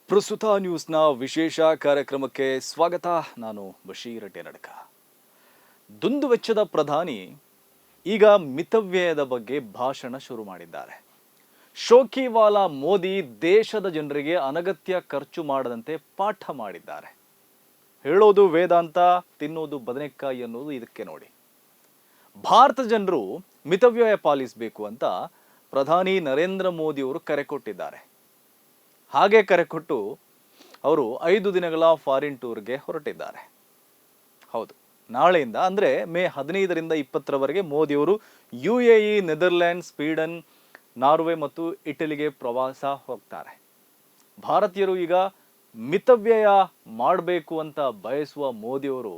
ಪ್ರಸ್ತುತ ನ್ಯೂಸ್ನ ವಿಶೇಷ ಕಾರ್ಯಕ್ರಮಕ್ಕೆ ಸ್ವಾಗತ. ನಾನು ಬಶೀರ್ ಟೇನಡ್ಕ. ದುಂದುವೆಚ್ಚದ ಪ್ರಧಾನಿ ಈಗ ಮಿತವ್ಯಯದ ಬಗ್ಗೆ ಭಾಷಣ ಶುರು ಮಾಡಿದ್ದಾರೆ. ಶೋಕಿವಾಲಾ ಮೋದಿ ದೇಶದ ಜನರಿಗೆ ಅನಗತ್ಯ ಖರ್ಚು ಮಾಡದಂತೆ ಪಾಠ ಮಾಡಿದ್ದಾರೆ. ಹೇಳೋದು ವೇದಾಂತ, ತಿನ್ನೋದು ಬದನೆಕಾಯಿ ಅನ್ನೋದು ಇದಕ್ಕೆ ನೋಡಿ. ಭಾರತ ಜನರು ಮಿತವ್ಯಯ ಪಾಲಿಸಬೇಕು ಅಂತ ಪ್ರಧಾನಿ ನರೇಂದ್ರ ಮೋದಿ ಅವರು ಕರೆ ಕೊಟ್ಟಿದ್ದಾರೆ. ಹಾಗೆ ಕರೆ ಕೊಟ್ಟು ಅವರು 5 ದಿನಗಳ ಫಾರಿನ್ ಟೂರ್ಗೆ ಹೊರಟಿದ್ದಾರೆ. ಹೌದು, ನಾಳೆಯಿಂದ ಅಂದರೆ ಮೇ 15ರಿಂದ 20ರವರೆಗೆ ಮೋದಿಯವರು UAE, ನೆದರ್ಲ್ಯಾಂಡ್, ಸ್ವೀಡನ್, ನಾರ್ವೆ ಮತ್ತು ಇಟಲಿಗೆ ಪ್ರವಾಸ ಹೋಗ್ತಾರೆ. ಭಾರತೀಯರು ಈಗ ಮಿತವ್ಯಯ ಮಾಡಬೇಕು ಅಂತ ಬಯಸುವ ಮೋದಿಯವರು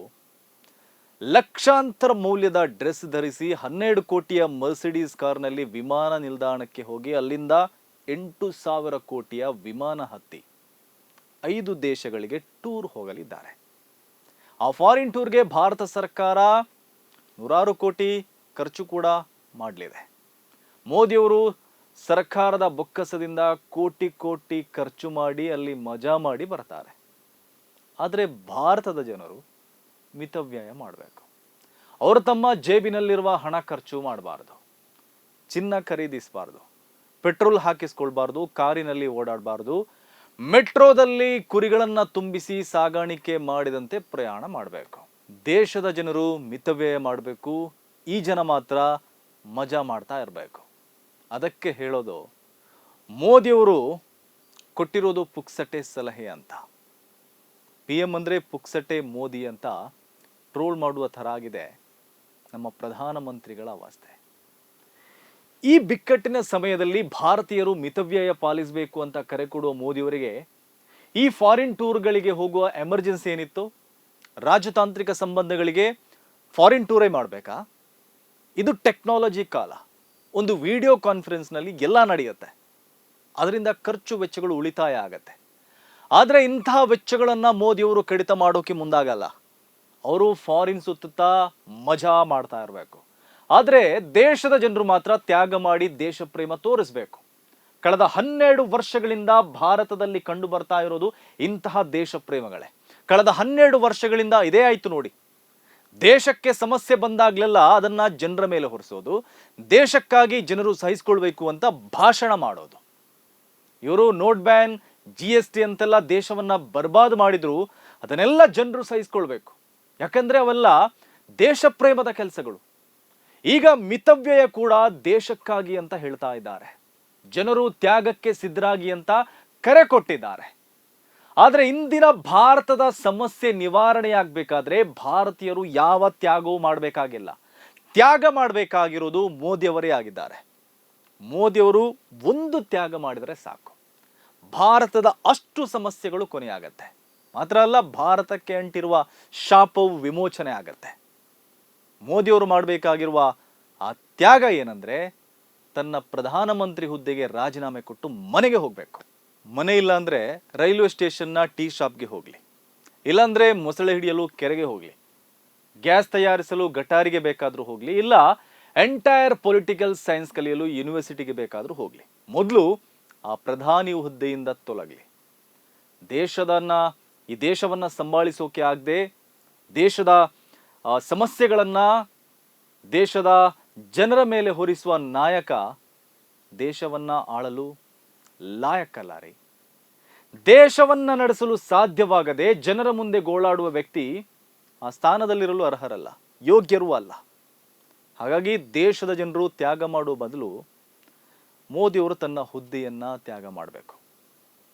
ಲಕ್ಷಾಂತರ ಮೌಲ್ಯದ ಡ್ರೆಸ್ ಧರಿಸಿ 12 ಕೋಟಿಯ ಮರ್ಸಿಡೀಸ್ ಕಾರ್ನಲ್ಲಿ ವಿಮಾನ ನಿಲ್ದಾಣಕ್ಕೆ ಹೋಗಿ ಅಲ್ಲಿಂದ 8,000 ಕೋಟಿಯ ವಿಮಾನ ಹತ್ತಿ 5 ದೇಶಗಳಿಗೆ ಟೂರ್ ಹೋಗಲಿದ್ದಾರೆ. ಆ ಫಾರಿನ್ ಟೂರ್ಗೆ ಭಾರತ ಸರ್ಕಾರ 100 ಕೋಟಿ ಖರ್ಚು ಕೂಡ ಮಾಡಲಿದೆ. ಮೋದಿಯವರು ಸರ್ಕಾರದ ಬೊಕ್ಕಸದಿಂದ ಕೋಟಿ ಕೋಟಿ ಖರ್ಚು ಮಾಡಿ ಅಲ್ಲಿ ಮಜಾ ಮಾಡಿ ಬರ್ತಾರೆ. ಆದರೆ ಭಾರತದ ಜನರು ಮಿತವ್ಯಯ ಮಾಡಬೇಕು. ಅವರು ತಮ್ಮ ಜೇಬಿನಲ್ಲಿರುವ ಹಣ ಖರ್ಚು ಮಾಡಬಾರ್ದು, ಚಿನ್ನ ಖರೀದಿಸಬಾರ್ದು, ಪೆಟ್ರೋಲ್ ಹಾಕಿಸ್ಕೊಳ್ಬಾರ್ದು, ಕಾರಿನಲ್ಲಿ ಓಡಾಡಬಾರ್ದು, ಮೆಟ್ರೋದಲ್ಲಿ ಕುರಿಗಳನ್ನು ತುಂಬಿಸಿ ಸಾಗಾಣಿಕೆ ಮಾಡಿದಂತೆ ಪ್ರಯಾಣ ಮಾಡಬೇಕು. ದೇಶದ ಜನರು ಮಿತವ್ಯಯ ಮಾಡಬೇಕು. ಈ ಜನ ಮಾತ್ರ ಮಜಾ ಮಾಡ್ತಾ ಇರಬೇಕು. ಅದಕ್ಕೆ ಹೇಳೋದು, ಮೋದಿಯವರು ಕೊಟ್ಟಿರೋದು ಪುಕ್ಸಟೆ ಸಲಹೆ ಅಂತ. PM ಅಂದರೆ ಪುಕ್ಸಟೆ ಮೋದಿ ಅಂತ ಟ್ರೋಲ್ ಮಾಡುವ ಥರ ಆಗಿದೆ ನಮ್ಮ ಪ್ರಧಾನಮಂತ್ರಿಗಳ ಅವಸ್ಥೆ. ಈ ಬಿಕ್ಕಟ್ಟಿನ ಸಮಯದಲ್ಲಿ ಭಾರತೀಯರು ಮಿತವ್ಯಯ ಪಾಲಿಸಬೇಕು ಅಂತ ಕರೆ ಕೊಡುವ ಮೋದಿಯವರಿಗೆ ಈ ಫಾರಿನ್ ಟೂರ್ಗಳಿಗೆ ಹೋಗುವ ಎಮರ್ಜೆನ್ಸಿ ಏನಿತ್ತು? ರಾಜತಾಂತ್ರಿಕ ಸಂಬಂಧಗಳಿಗೆ ಫಾರಿನ್ ಟೂರೇ ಮಾಡಬೇಕಾ? ಇದು ಟೆಕ್ನಾಲಜಿ ಕಾಲ. ಒಂದು ವಿಡಿಯೋ ಕಾನ್ಫರೆನ್ಸ್ನಲ್ಲಿ ಎಲ್ಲ ನಡೆಯುತ್ತೆ. ಅದರಿಂದ ಖರ್ಚು ವೆಚ್ಚಗಳು ಉಳಿತಾಯ ಆಗತ್ತೆ. ಆದರೆ ಇಂತಹ ವೆಚ್ಚಗಳನ್ನು ಮೋದಿಯವರು ಕಡಿತ ಮಾಡೋಕೆ ಮುಂದಾಗಲ್ಲ. ಅವರು ಫಾರಿನ್ ಸುತ್ತಾ ಮಜಾ ಮಾಡ್ತಾ ಇರಬೇಕು. ಆದರೆ ದೇಶದ ಜನರು ಮಾತ್ರ ತ್ಯಾಗ ಮಾಡಿ ದೇಶ ಪ್ರೇಮ ತೋರಿಸಬೇಕು. ಕಳೆದ 12 ವರ್ಷಗಳಿಂದ ಭಾರತದಲ್ಲಿ ಕಂಡು ಬರ್ತಾ ಇರೋದು ಇಂತಹ ದೇಶ ಪ್ರೇಮಗಳೇ. ಕಳೆದ 12 ವರ್ಷಗಳಿಂದ ಇದೇ ಆಯ್ತು ನೋಡಿ. ದೇಶಕ್ಕೆ ಸಮಸ್ಯೆ ಬಂದಾಗ್ಲೆಲ್ಲ ಅದನ್ನ ಜನರ ಮೇಲೆ ಹೊರಿಸೋದು, ದೇಶಕ್ಕಾಗಿ ಜನರು ಸಹಿಸಿಕೊಳ್ಬೇಕು ಅಂತ ಭಾಷಣ ಮಾಡೋದು. ಇವರು ನೋಟ್ ಬ್ಯಾನ್, GST ಅಂತೆಲ್ಲ ದೇಶವನ್ನ ಬರ್ಬಾದ್ ಮಾಡಿದ್ರು ಅದನ್ನೆಲ್ಲ ಜನರು ಸಹಿಸಿಕೊಳ್ಬೇಕು. ಯಾಕಂದ್ರೆ ಅವೆಲ್ಲ ದೇಶ ಪ್ರೇಮದ ಕೆಲಸಗಳು. ಈಗ ಮಿತವ್ಯಯ ಕೂಡ ದೇಶಕ್ಕಾಗಿ ಅಂತ ಹೇಳ್ತಾ ಇದ್ದಾರೆ. ಜನರು ತ್ಯಾಗಕ್ಕೆ ಸಿದ್ಧರಾಗಿ ಅಂತ ಕರೆ ಕೊಟ್ಟಿದ್ದಾರೆ. ಆದರೆ ಇಂದಿನ ಭಾರತದ ಸಮಸ್ಯೆ ನಿವಾರಣೆಯಾಗಬೇಕಾದ್ರೆ ಭಾರತೀಯರು ಯಾವ ತ್ಯಾಗವೂ ಮಾಡಬೇಕಾಗಿಲ್ಲ. ತ್ಯಾಗ ಮಾಡಬೇಕಾಗಿರೋದು ಮೋದಿಯವರೇ ಆಗಿದ್ದಾರೆ. ಮೋದಿಯವರು ಒಂದು ತ್ಯಾಗ ಮಾಡಿದರೆ ಸಾಕು, ಭಾರತದ ಅಷ್ಟು ಸಮಸ್ಯೆಗಳು ಕೊನೆಯಾಗತ್ತೆ. ಮಾತ್ರ ಅಲ್ಲ, ಭಾರತಕ್ಕೆ ಅಂಟಿರುವ ಶಾಪವು ವಿಮೋಚನೆ ಆಗತ್ತೆ. ಮೋದಿಯವರು ಮಾಡಬೇಕಾಗಿರುವ ಆ ತ್ಯಾಗ ಏನಂದ್ರೆ, ತನ್ನ ಪ್ರಧಾನಮಂತ್ರಿ ಹುದ್ದೆಗೆ ರಾಜೀನಾಮೆ ಕೊಟ್ಟು ಮನೆಗೆ ಹೋಗಬೇಕು. ಮನೆ ಇಲ್ಲ ಅಂದ್ರೆ ರೈಲ್ವೆ ಸ್ಟೇಷನ್ನ ಟೀ ಶಾಪ್ಗೆ ಹೋಗಲಿ, ಇಲ್ಲಾಂದ್ರೆ ಮೊಸಳೆ ಹಿಡಿಯಲು ಕೆರೆಗೆ ಹೋಗಲಿ, ಗ್ಯಾಸ್ ತಯಾರಿಸಲು ಗಟಾರಿಗೆ ಬೇಕಾದರೂ ಹೋಗಲಿ, ಇಲ್ಲ ಎಂಟೈರ್ ಪೊಲಿಟಿಕಲ್ ಸೈನ್ಸ್ ಕಲಿಯಲು ಯೂನಿವರ್ಸಿಟಿಗೆ ಬೇಕಾದರೂ ಹೋಗಲಿ. ಮೊದಲು ಆ ಪ್ರಧಾನಿ ಹುದ್ದೆಯಿಂದ ತೊಲಗಲಿ. ಈ ದೇಶವನ್ನ ಸಂಭಾಳಿಸೋಕೆ ಆಗದೆ ದೇಶದ ಸಮಸ್ಯೆಗಳನ್ನ ದೇಶದ ಜನರ ಮೇಲೆ ಹೊರಿಸುವ ನಾಯಕ ದೇಶವನ್ನ ಆಳಲು ಲಾಯಕ್ಕಲ್ಲ ರೀ. ದೇಶವನ್ನ ನಡೆಸಲು ಸಾಧ್ಯವಾಗದೆ ಜನರ ಮುಂದೆ ಗೋಳಾಡುವ ವ್ಯಕ್ತಿ ಆ ಸ್ಥಾನದಲ್ಲಿರಲು ಅರ್ಹರಲ್ಲ, ಯೋಗ್ಯರೂ ಅಲ್ಲ. ಹಾಗಾಗಿ ದೇಶದ ಜನರು ತ್ಯಾಗ ಮಾಡುವ ಬದಲು ಮೋದಿಯವರು ತನ್ನ ಹುದ್ದೆಯನ್ನ ತ್ಯಾಗ ಮಾಡಬೇಕು.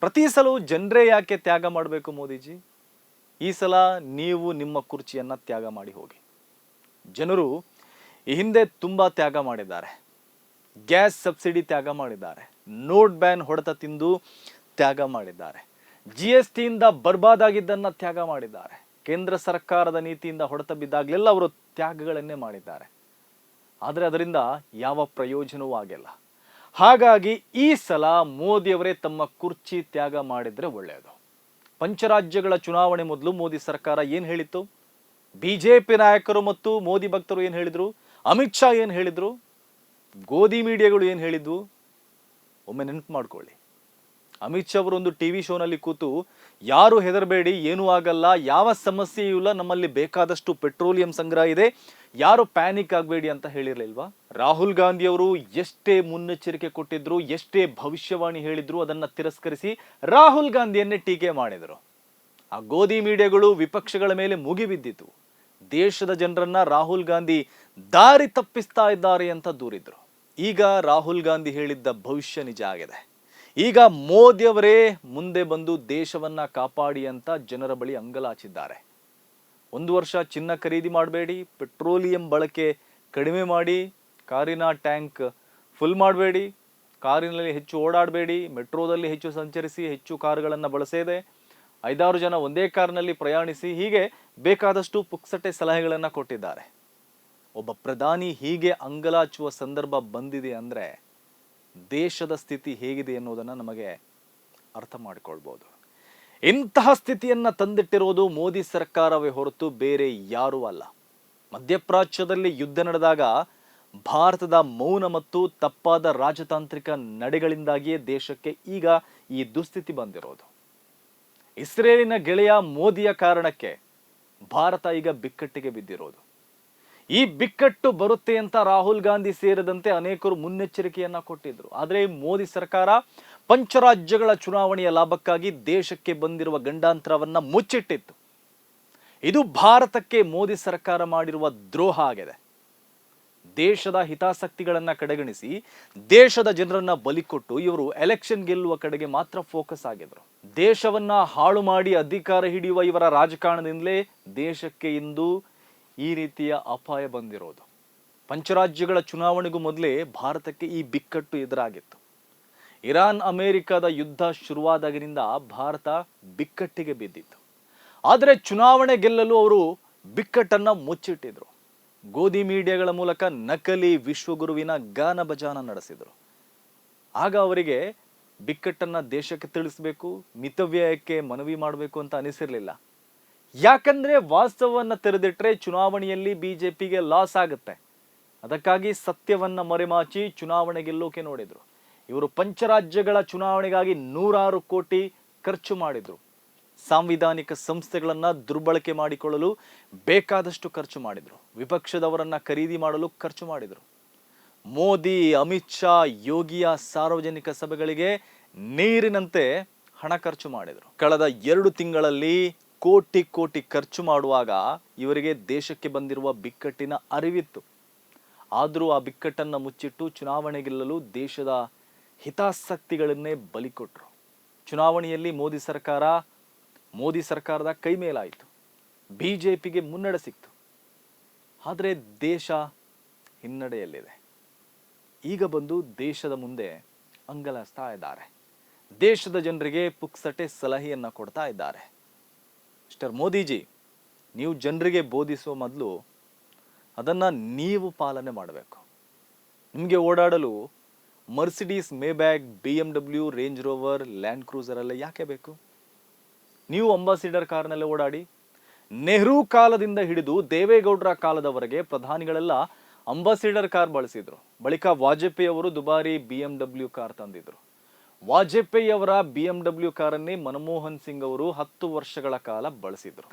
ಪ್ರತಿ ಸಲವೂ ಜನರೇ ಯಾಕೆ ತ್ಯಾಗ ಮಾಡಬೇಕು ಮೋದಿಜಿ? ಈ ಸಲ ನೀವು ನಿಮ್ಮ ಕುರ್ಚಿಯನ್ನ ತ್ಯಾಗ ಮಾಡಿ ಹೋಗಿ. ಜನರು ಈ ಹಿಂದೆ ತುಂಬಾ ತ್ಯಾಗ ಮಾಡಿದ್ದಾರೆ. ಗ್ಯಾಸ್ ಸಬ್ಸಿಡಿ ತ್ಯಾಗ ಮಾಡಿದ್ದಾರೆ, ನೋಟ್ ಬ್ಯಾನ್ ಹೊಡೆತ ತಿಂದು ತ್ಯಾಗ ಮಾಡಿದ್ದಾರೆ, GSTಯಿಂದ ಬರ್ಬಾದಾಗಿದ್ದನ್ನ ತ್ಯಾಗ ಮಾಡಿದ್ದಾರೆ, ಕೇಂದ್ರ ಸರ್ಕಾರದ ನೀತಿಯಿಂದ ಹೊಡೆತ ಬಿದ್ದಾಗಲೆಲ್ಲ ಅವರು ತ್ಯಾಗಗಳನ್ನೇ ಮಾಡಿದ್ದಾರೆ. ಆದರೆ ಅದರಿಂದ ಯಾವ ಪ್ರಯೋಜನವೂ ಆಗಿಲ್ಲ. ಹಾಗಾಗಿ ಈ ಸಲ ಮೋದಿಯವರೇ ತಮ್ಮ ಕುರ್ಚಿ ತ್ಯಾಗ ಮಾಡಿದ್ರೆ ಒಳ್ಳೆಯದು. ಪಂಚರಾಜ್ಯಗಳ ಚುನಾವಣೆ ಮೊದಲು ಮೋದಿ ಸರ್ಕಾರ ಏನ್ ಹೇಳಿತ್ತು? ಬಿಜೆಪಿ ನಾಯಕರು ಮತ್ತು ಮೋದಿ ಭಕ್ತರು ಏನ್ ಹೇಳಿದ್ರು? ಅಮಿತ್ ಶಾ ಏನ್ ಹೇಳಿದ್ರು? ಗೋಧಿ ಮೀಡಿಯಾಗಳು ಏನ್ ಹೇಳಿದ್ವು? ಒಮ್ಮೆ ನೆನಪು ಮಾಡ್ಕೊಳ್ಳಿ. ಅಮಿತ್ ಶಾ ಅವರು ಒಂದು ಟಿವಿ ಶೋನಲ್ಲಿ ಕೂತು ಯಾರು ಹೆದರಬೇಡಿ, ಏನೂ ಆಗಲ್ಲ, ಯಾವ ಸಮಸ್ಯೆಯೂ ಇಲ್ಲ, ನಮ್ಮಲ್ಲಿ ಬೇಕಾದಷ್ಟು ಪೆಟ್ರೋಲಿಯಂ ಸಂಗ್ರಹ ಇದೆ, ಯಾರು ಪ್ಯಾನಿಕ್ ಆಗಬೇಡಿ ಅಂತ ಹೇಳಿರ್ಲಿಲ್ವಾ? ರಾಹುಲ್ ಗಾಂಧಿ ಅವರು ಎಷ್ಟೇ ಮುನ್ನೆಚ್ಚರಿಕೆ ಕೊಟ್ಟಿದ್ರು, ಎಷ್ಟೇ ಭವಿಷ್ಯವಾಣಿ ಹೇಳಿದ್ರು ಅದನ್ನ ತಿರಸ್ಕರಿಸಿ ರಾಹುಲ್ ಗಾಂಧಿಯನ್ನೇ ಟೀಕೆ ಮಾಡಿದರು. ಆ ಗೋಧಿ ಮೀಡಿಯಾಗಳು ವಿಪಕ್ಷಗಳ ಮೇಲೆ ಮುಗಿಬಿದ್ದಿತು. ದೇಶದ ಜನರನ್ನ ರಾಹುಲ್ ಗಾಂಧಿ ದಾರಿ ತಪ್ಪಿಸ್ತಾ ಇದ್ದಾರೆ ಅಂತ ದೂರಿದ್ರು. ಈಗ ರಾಹುಲ್ ಗಾಂಧಿ ಹೇಳಿದ್ದ ಭವಿಷ್ಯ ನಿಜ ಆಗಿದೆ. ಈಗ ಮೋದಿಯವರೇ ಮುಂದೆ ಬಂದು ದೇಶವನ್ನ ಕಾಪಾಡಿ ಅಂತ ಜನರ ಬಳಿ ಅಂಗಲಾಚಿದ್ದಾರೆ. 1 ವರ್ಷ ಚಿನ್ನ ಖರೀದಿ ಮಾಡಬೇಡಿ, ಪೆಟ್ರೋಲಿಯಂ ಬಳಕೆ ಕಡಿಮೆ ಮಾಡಿ, ಕಾರಿನ ಟ್ಯಾಂಕ್ ಫುಲ್ ಮಾಡಬೇಡಿ, ಕಾರಿನಲ್ಲಿ ಹೆಚ್ಚು ಓಡಾಡಬೇಡಿ, ಮೆಟ್ರೋದಲ್ಲಿ ಹೆಚ್ಚು ಸಂಚರಿಸಿ, ಹೆಚ್ಚು ಕಾರುಗಳನ್ನು ಬಳಸದೆ 5-6 ಜನ ಒಂದೇ ಕಾರ್ನಲ್ಲಿ ಪ್ರಯಾಣಿಸಿ, ಹೀಗೆ ಬೇಕಾದಷ್ಟು ಪುಕ್ಸಟೆ ಸಲಹೆಗಳನ್ನು ಕೊಟ್ಟಿದ್ದಾರೆ. ಒಬ್ಬ ಪ್ರಧಾನಿ ಹೀಗೆ ಅಂಗಲಾಚುವ ಸಂದರ್ಭ ಬಂದಿದೆ ಅಂದರೆ ದೇಶದ ಸ್ಥಿತಿ ಹೇಗಿದೆ ಎನ್ನುವುದನ್ನು ನಮಗೆ ಅರ್ಥ ಮಾಡಿಕೊಳ್ಬೋದು. ಇಂತಹ ಸ್ಥಿತಿಯನ್ನ ತಂದಿಟ್ಟಿರೋದು ಮೋದಿ ಸರ್ಕಾರವೇ ಹೊರತು ಬೇರೆ ಯಾರೂ ಅಲ್ಲ. ಮಧ್ಯಪ್ರಾಚ್ಯದಲ್ಲಿ ಯುದ್ಧ ನಡೆದಾಗ ಭಾರತದ ಮೌನ ಮತ್ತು ತಪ್ಪಾದ ರಾಜತಾಂತ್ರಿಕ ನಡೆಗಳಿಂದಾಗಿಯೇ ದೇಶಕ್ಕೆ ಈಗ ಈ ದುಸ್ಥಿತಿ ಬಂದಿರೋದು. ಇಸ್ರೇಲಿನ ಗೆಳೆಯ ಮೋದಿಯ ಕಾರಣಕ್ಕೆ ಭಾರತ ಈಗ ಬಿಕ್ಕಟ್ಟಿಗೆ ಬಿದ್ದಿರೋದು. ಈ ಬಿಕ್ಕಟ್ಟು ಬರುತ್ತೆ ಅಂತ ರಾಹುಲ್ ಗಾಂಧಿ ಸೇರಿದಂತೆ ಅನೇಕರು ಮುನ್ನೆಚ್ಚರಿಕೆಯನ್ನ ಕೊಟ್ಟಿದ್ರು. ಆದರೆ ಮೋದಿ ಸರ್ಕಾರ ಪಂಚರಾಜ್ಯಗಳ ಚುನಾವಣೆಯ ಲಾಭಕ್ಕಾಗಿ ದೇಶಕ್ಕೆ ಬಂದಿರುವ ಗಂಡಾಂತರವನ್ನ ಮುಚ್ಚಿಟ್ಟಿತ್ತು. ಇದು ಭಾರತಕ್ಕೆ ಮೋದಿ ಸರ್ಕಾರ ಮಾಡಿರುವ ದ್ರೋಹ ಆಗಿದೆ. ದೇಶದ ಹಿತಾಸಕ್ತಿಗಳನ್ನ ಕಡೆಗಣಿಸಿ ದೇಶದ ಜನರನ್ನ ಬಲಿಕೊಟ್ಟು ಇವರು ಎಲೆಕ್ಷನ್ ಗೆಲ್ಲುವ ಕಡೆಗೆ ಮಾತ್ರ ಫೋಕಸ್ ಆಗಿದ್ರು. ದೇಶವನ್ನ ಹಾಳು ಮಾಡಿ ಅಧಿಕಾರ ಹಿಡಿಯುವ ಇವರ ರಾಜಕಾರಣದಿಂದಲೇ ದೇಶಕ್ಕೆ ಇಂದು ಈ ರೀತಿಯ ಅಪಾಯ ಬಂದಿರೋದು. ಪಂಚರಾಜ್ಯಗಳ ಚುನಾವಣೆಗೂ ಮೊದಲೇ ಭಾರತಕ್ಕೆ ಈ ಬಿಕ್ಕಟ್ಟು ಎದುರಾಗಿತ್ತು. ಇರಾನ್ ಅಮೆರಿಕದ ಯುದ್ಧ ಶುರುವಾದಾಗಿನಿಂದ ಭಾರತ ಬಿಕ್ಕಟ್ಟಿಗೆ ಬಿದ್ದಿತ್ತು. ಆದರೆ ಚುನಾವಣೆ ಗೆಲ್ಲಲು ಅವರು ಬಿಕ್ಕಟ್ಟನ್ನ ಮುಚ್ಚಿಟ್ಟಿದ್ರು. ಗೋಧಿ ಮೀಡಿಯಾಗಳ ಮೂಲಕ ನಕಲಿ ವಿಶ್ವಗುರುವಿನ ಗಾನ ಭಜಾನ ನಡೆಸಿದ್ರು. ಆಗ ಅವರಿಗೆ ಬಿಕ್ಕಟ್ಟನ್ನ ದೇಶಕ್ಕೆ ತಿಳಿಸಬೇಕು, ಮಿತವ್ಯಯಕ್ಕೆ ಮನವಿ ಮಾಡಬೇಕು ಅಂತ ಅನಿಸಿರ್ಲಿಲ್ಲ. ಯಾಕಂದ್ರೆ ವಾಸ್ತವವನ್ನ ತೆರೆದಿಟ್ರೆ ಚುನಾವಣೆಯಲ್ಲಿ ಬಿಜೆಪಿಗೆ ಲಾಸ್ ಆಗುತ್ತೆ. ಅದಕ್ಕಾಗಿ ಸತ್ಯವನ್ನ ಮರೆಮಾಚಿ ಚುನಾವಣೆ ಗೆಲ್ಲೋಕೆ ನೋಡಿದ್ರು. ಇವರು ಪಂಚರಾಜ್ಯಗಳ ಚುನಾವಣೆಗಾಗಿ 100 ಕೋಟಿ ಖರ್ಚು ಮಾಡಿದ್ರು. ಸಾಂವಿಧಾನಿಕ ಸಂಸ್ಥೆಗಳನ್ನ ದುರ್ಬಳಕೆ ಮಾಡಿಕೊಳ್ಳಲು ಬೇಕಾದಷ್ಟು ಖರ್ಚು ಮಾಡಿದ್ರು. ವಿಪಕ್ಷದವರನ್ನ ಖರೀದಿ ಮಾಡಲು ಖರ್ಚು ಮಾಡಿದ್ರು. ಮೋದಿ, ಅಮಿತ್ ಶಾ, ಯೋಗಿಯ ಸಾರ್ವಜನಿಕ ಸಭೆಗಳಿಗೆ ನೀರಿನಂತೆ ಹಣ ಖರ್ಚು ಮಾಡಿದ್ರು. ಕಳೆದ 2 ತಿಂಗಳಲ್ಲಿ ಕೋಟಿ ಕೋಟಿ ಖರ್ಚು ಮಾಡುವಾಗ ಇವರಿಗೆ ದೇಶಕ್ಕೆ ಬಂದಿರುವ ಬಿಕ್ಕಟ್ಟಿನ ಅರಿವಿತ್ತು. ಆದರೂ ಆ ಬಿಕ್ಕಟ್ಟನ್ನು ಮುಚ್ಚಿಟ್ಟು ಚುನಾವಣೆ ಗೆಲ್ಲಲು ದೇಶದ ಹಿತಾಸಕ್ತಿಗಳನ್ನೇ ಬಲಿಕೊಟ್ರು. ಚುನಾವಣೆಯಲ್ಲಿ ಮೋದಿ ಸರ್ಕಾರದ ಕೈ ಮೇಲಾಯಿತು. ಬಿಜೆಪಿಗೆ ಮುನ್ನಡೆ ಸಿಕ್ತು. ಆದರೆ ದೇಶ ಹಿನ್ನಡೆಯಲ್ಲಿದೆ. ಈಗ ಬಂದು ದೇಶದ ಮುಂದೆ ಅಂಗಲಾಸ್ತಾ ಇದ್ದಾರೆ. ದೇಶದ ಜನರಿಗೆ ಪುಕ್ಸಟೆ ಸಲಹೆಯನ್ನ ಕೊಡ್ತಾ ಇದ್ದಾರೆ. ಮಿಸ್ಟರ್ ಮೋದಿಜಿ, ನೀವು ಜನರಿಗೆ ಬೋಧಿಸುವ ಮೊದಲು ಅದನ್ನ ನೀವು ಪಾಲನೆ ಮಾಡಬೇಕು. ನಿಮಗೆ ಓಡಾಡಲು Mercedes, Maybach, BMW, Range Rover, Land Cruiser ಎಲ್ಲ ಯಾಕೆ ಬೇಕು? ನೀವು ಅಂಬಾಸಿಡರ್ ಕಾರ್ನಲ್ಲೇ ಓಡಾಡಿ. ನೆಹರು ಕಾಲದಿಂದ ಹಿಡಿದು ದೇವೇಗೌಡರ ಕಾಲದವರೆಗೆ ಪ್ರಧಾನಿಗಳೆಲ್ಲ ಅಂಬಾಸಿಡರ್ ಕಾರ್ ಬಳಸಿದ್ರು. ಬಳಿಕ ವಾಜಪೇಯಿ ಅವರು ದುಬಾರಿ BMW ಕಾರ್ ತಂದಿದ್ರು. ವಾಜಪೇಯಿ ಅವರ BMW ಕಾರನ್ನೇ ಮನಮೋಹನ್ ಸಿಂಗ್ ಅವರು 10 ವರ್ಷಗಳ ಕಾಲ ಬಳಸಿದ್ರು.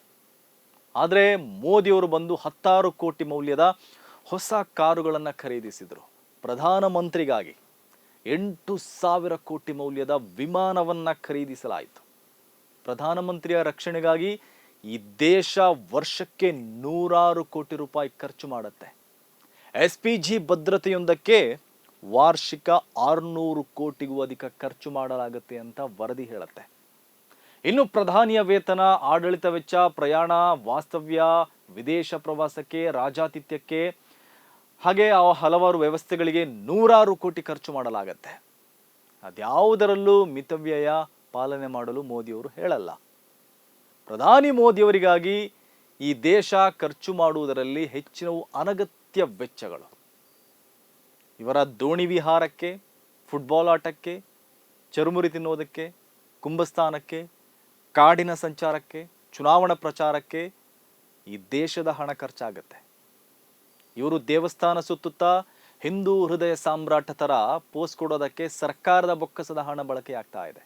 ಆದರೆ ಮೋದಿಯವರು ಬಂದು 16 ಕೋಟಿ ಮೌಲ್ಯದ ಹೊಸ ಕಾರುಗಳನ್ನು ಖರೀದಿಸಿದ್ರು. ಪ್ರಧಾನಮಂತ್ರಿಗಾಗಿ 8,000 ಕೋಟಿ ಮೌಲ್ಯದ ವಿಮಾನವನ್ನ ಖರೀದಿಸಲಾಯಿತು. ಪ್ರಧಾನಮಂತ್ರಿಯ ರಕ್ಷಣೆಗಾಗಿ ಈ ದೇಶ ವರ್ಷಕ್ಕೆ 100 ಕೋಟಿ ರೂಪಾಯಿ ಖರ್ಚು ಮಾಡುತ್ತೆ. SPG ಭದ್ರತೆಯೊಂದಕ್ಕೆ ವಾರ್ಷಿಕ 600 ಕೋಟಿಗೂ ಅಧಿಕ ಖರ್ಚು ಮಾಡಲಾಗುತ್ತೆ ಅಂತ ವರದಿ ಹೇಳುತ್ತೆ. ಇನ್ನು ಪ್ರಧಾನಿಯ ವೇತನ, ಆಡಳಿತ ವೆಚ್ಚ, ಪ್ರಯಾಣ, ವಾಸ್ತವ್ಯ, ವಿದೇಶ ಪ್ರವಾಸಕ್ಕೆ, ರಾಜಾತಿಥ್ಯಕ್ಕೆ, ಹಾಗೆ ಹಲವಾರು ವ್ಯವಸ್ಥೆಗಳಿಗೆ 100 ಕೋಟಿ ಖರ್ಚು ಮಾಡಲಾಗತ್ತೆ. ಅದ್ಯಾವುದರಲ್ಲೂ ಮಿತವ್ಯಯ ಪಾಲನೆ ಮಾಡಲು ಮೋದಿಯವರು ಹೇಳಲ್ಲ. ಪ್ರಧಾನಿ ಮೋದಿಯವರಿಗಾಗಿ ಈ ದೇಶ ಖರ್ಚು ಮಾಡುವುದರಲ್ಲಿ ಹೆಚ್ಚಿನವು ಅನಗತ್ಯ ವೆಚ್ಚಗಳು. ಇವರ ದೋಣಿ ವಿಹಾರಕ್ಕೆ, ಫುಟ್ಬಾಲ್ ಆಟಕ್ಕೆ, ಚರುಮುರಿ ತಿನ್ನೋದಕ್ಕೆ, ಕುಂಭಸ್ಥಾನಕ್ಕೆ, ಕಾಡಿನ ಸಂಚಾರಕ್ಕೆ, ಚುನಾವಣಾ ಪ್ರಚಾರಕ್ಕೆ ಈ ದೇಶದ ಹಣ ಖರ್ಚಾಗತ್ತೆ. ಇವರು ದೇವಸ್ಥಾನ ಸುತ್ತುತ್ತಾ ಹಿಂದೂ ಹೃದಯ ಸಾಮ್ರಾಟ ತರ ಪೋಸ್ಟ್ ಕೊಡೋದಕ್ಕೆ ಸರ್ಕಾರದ ಬೊಕ್ಕಸದ ಹಣ ಬಳಕೆ ಆಗ್ತಾ ಇದೆ.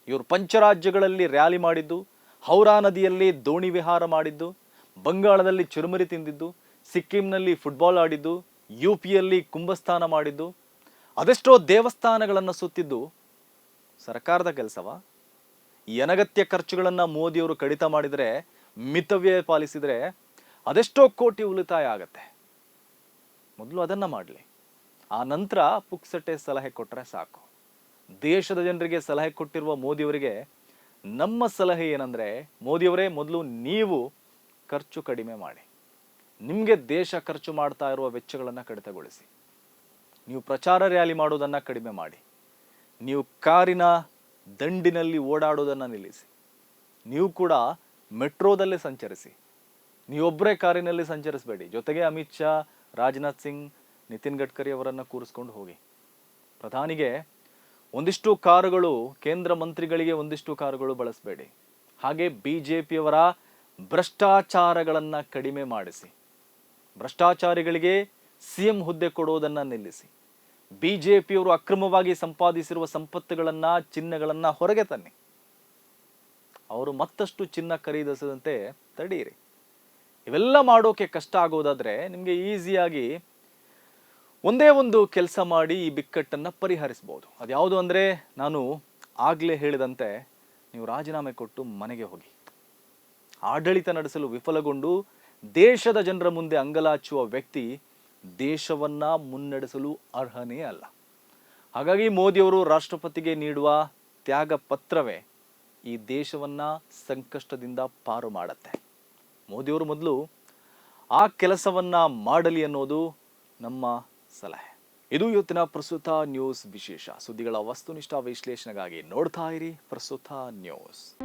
ಇವರು ಪಂಚರಾಜ್ಯಗಳಲ್ಲಿ ರ್ಯಾಲಿ ಮಾಡಿದ್ದು, ಹೌರಾ ನದಿಯಲ್ಲಿ ದೋಣಿ ವಿಹಾರ ಮಾಡಿದ್ದು, ಬಂಗಾಳದಲ್ಲಿ ಚುರುಮುರಿ ತಿಂದಿದ್ದು, ಸಿಕ್ಕಿಂನಲ್ಲಿ ಫುಟ್ಬಾಲ್ ಆಡಿದ್ದು, UPಯಲ್ಲಿ ಕುಂಭಸ್ಥಾನ ಮಾಡಿದ್ದು, ಅದೆಷ್ಟೋ ದೇವಸ್ಥಾನಗಳನ್ನು ಸುತ್ತಿದ್ದು ಸರ್ಕಾರದ ಕೆಲಸವ? ಈ ಅನಗತ್ಯ ಖರ್ಚುಗಳನ್ನು ಮೋದಿಯವರು ಕಡಿತ ಮಾಡಿದರೆ, ಮಿತವ್ಯಯ ಪಾಲಿಸಿದರೆ ಅದೆಷ್ಟೋ ಕೋಟಿ ಉಳಿತಾಯ ಆಗತ್ತೆ. ಮೊದಲು ಅದನ್ನ ಮಾಡಲಿ, ಆ ನಂತರ ಪುಕ್ಸಟೆ ಸಲಹೆ ಕೊಟ್ಟರೆ ಸಾಕು. ದೇಶದ ಜನರಿಗೆ ಸಲಹೆ ಕೊಟ್ಟಿರುವ ಮೋದಿಯವರಿಗೆ ನಮ್ಮ ಸಲಹೆ ಏನಂದ್ರೆ, ಮೋದಿಯವರೇ, ಮೊದಲು ನೀವು ಖರ್ಚು ಕಡಿಮೆ ಮಾಡಿ. ನಿಮಗೆ ದೇಶ ಖರ್ಚು ಮಾಡ್ತಾ ಇರುವ ವೆಚ್ಚಗಳನ್ನು ಕಡಿತಗೊಳಿಸಿ. ನೀವು ಪ್ರಚಾರ ರ್ಯಾಲಿ ಮಾಡೋದನ್ನು ಕಡಿಮೆ ಮಾಡಿ. ನೀವು ಕಾರಿನ ದಂಡಿನಲ್ಲಿ ಓಡಾಡೋದನ್ನು ನಿಲ್ಲಿಸಿ. ನೀವು ಕೂಡ ಮೆಟ್ರೋದಲ್ಲೇ ಸಂಚರಿಸಿ. ನೀವೊಬ್ಬರೇ ಕಾರಿನಲ್ಲಿ ಸಂಚರಿಸಬೇಡಿ. ಜೊತೆಗೆ ಅಮಿತ್ ಶಾ, ರಾಜನಾಥ್ ಸಿಂಗ್, ನಿತಿನ್ ಗಡ್ಕರಿ ಅವರನ್ನು ಕೂರಿಸ್ಕೊಂಡು ಹೋಗಿ. ಪ್ರಧಾನಿಗೆ ಒಂದಿಷ್ಟು ಕಾರುಗಳು, ಕೇಂದ್ರ ಮಂತ್ರಿಗಳಿಗೆ ಒಂದಿಷ್ಟು ಕಾರುಗಳು ಬಳಸಬೇಡಿ. ಹಾಗೆ BJPಯವರ ಭ್ರಷ್ಟಾಚಾರಗಳನ್ನು ಕಡಿಮೆ ಮಾಡಿಸಿ. ಭ್ರಷ್ಟಾಚಾರಿಗಳಿಗೆ CM ಹುದ್ದೆ ಕೊಡೋದನ್ನು ನಿಲ್ಲಿಸಿ. BJPಯವರು ಅಕ್ರಮವಾಗಿ ಸಂಪಾದಿಸಿರುವ ಸಂಪತ್ತುಗಳನ್ನು, ಚಿನ್ನಗಳನ್ನು ಹೊರಗೆ ತನ್ನಿ. ಅವರು ಮತ್ತಷ್ಟು ಚಿನ್ನ ಖರೀದಿಸದಂತೆ ತಡೆಯಿರಿ. ಇವೆಲ್ಲ ಮಾಡೋಕೆ ಕಷ್ಟ ಆಗೋದಾದ್ರೆ ನಿಮಗೆ ಈಸಿಯಾಗಿ ಒಂದೇ ಒಂದು ಕೆಲಸ ಮಾಡಿ ಈ ಬಿಕ್ಕಟ್ಟನ್ನು ಪರಿಹರಿಸಬಹುದು. ಅದ್ಯಾವುದು ಅಂದರೆ, ನಾನು ಆಗಲೇ ಹೇಳಿದಂತೆ ನೀವು ರಾಜೀನಾಮೆ ಕೊಟ್ಟು ಮನೆಗೆ ಹೋಗಿ. ಆಡಳಿತ ನಡೆಸಲು ವಿಫಲಗೊಂಡು ದೇಶದ ಜನರ ಮುಂದೆ ಅಂಗಲಾಚುವ ವ್ಯಕ್ತಿ ದೇಶವನ್ನ ಮುನ್ನಡೆಸಲು ಅರ್ಹನೇ ಅಲ್ಲ. ಹಾಗಾಗಿ ಮೋದಿಯವರು ರಾಷ್ಟ್ರಪತಿಗೆ ನೀಡುವ ತ್ಯಾಗ ಪತ್ರವೇ ಈ ದೇಶವನ್ನ ಸಂಕಷ್ಟದಿಂದ ಪಾರು ಮಾಡುತ್ತೆ. ಮೋದಿಯವರು ಮೊದಲು ಆ ಕೆಲಸವನ್ನ ಮಾಡಲಿ ಅನ್ನೋದು ನಮ್ಮ ಸಲಹೆ. ಇದು ಇವತ್ತಿನ ಪ್ರಸ್ತುತ ನ್ಯೂಸ್ ವಿಶೇಷ. ಸುದ್ದಿಗಳ ವಸ್ತುನಿಷ್ಠ ವಿಶ್ಲೇಷಣೆಗಾಗಿ ನೋಡ್ತಾ ಇರಿ ಪ್ರಸ್ತುತ ನ್ಯೂಸ್.